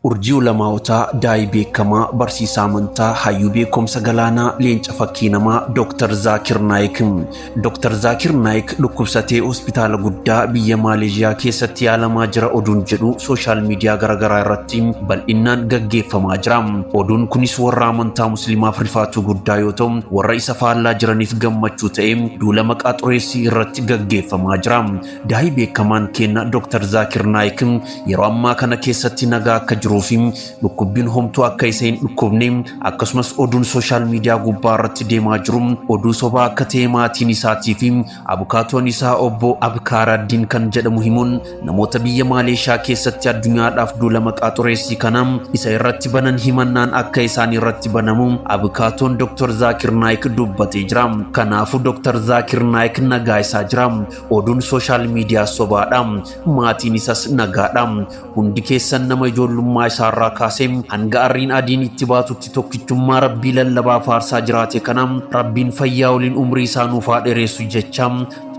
Urjii ulamaawotaa daa'ii beekamaa barsiisaa amantaa hayyuu beekumsa galaanaa leenca fakkii namaa Dr. Zaakir Naayik. Dr. Zaakir Naayik dhukkubsatee hospitaala guddaa biyya Maaleeshiyaa keessatti yaalamaa jira oduun jedhu sooshaal miidiyaa garaagaraa irratti bal'inaan gaggeeffamaa jira. Oduun kunis warra amantaa musliimaaf rifaatuu guddaa yoo ta'u warra isa faallaa jiraniif gammachuu ta'ee duula maqaa xureessii irratti gaggeeffamaa jira. Daa'ii beekamaan keenya Dr. Zaakir Naayik yeroo ammaa kana keessatti nagaa akka jiru dhukkubbiin homtuu akka isa hin dhukkubne akkasumas oduun sooshaal miidiyaa gubbaa irratti deemaa jiru oduu sobaa akka ta'e maatiin isaatii fi abukaatoon isaa obbo Abkaaraaddiin kan jedhamu himuun namoota biyya Maaleeshiyaa keessatti addunyaadhaaf duula maqaa xureessii kana isa irratti banan himannaan akka isaan irratti banamu abukaatoon Dr. Zaakir Naayik dubbatee jira. Kanaafuu Dr. Zaakir Naayik nagaa isaa jira. Oduun sooshaal miidiyaa sobaadha. Maatiin isaas nagaadha. Hundi keessan nama ijoollummaa isaarraa kaasee hanga arriin adiin itti baatutti tokkichummaa rabbii lallabaa faarsaa jiraate kana rabbiin fayyaa waliin umrii isaa nuuf haa dheeressu jecha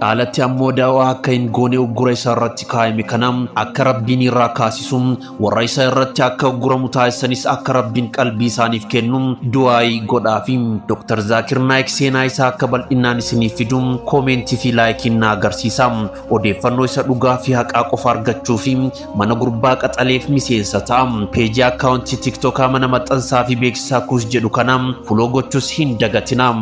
caalatti ammoo daawaa akka hin goone uggura isaa irratti kaa'ame kana akka rabbiin irraa kaasisu warra isaa irratti akka ugguramu taasisanis akka rabbiin qalbii isaaniif kennu du'aayii godhaafi. Dr. Zaakir Naayik seenaa isaa akka bal'inaan isiniif fidu koomentii fi laayikiin na agarsiisa. Odeeffannoo isa dhugaa fi haqaa qofa argachuu fi mana gurbaa qaxaleef miseensa ta'a. Peejii akkaawuntii TikTokaa mana maxxansaa fi beeksisaa kuus jedhu kana foloo gochuus hin dagatinaa.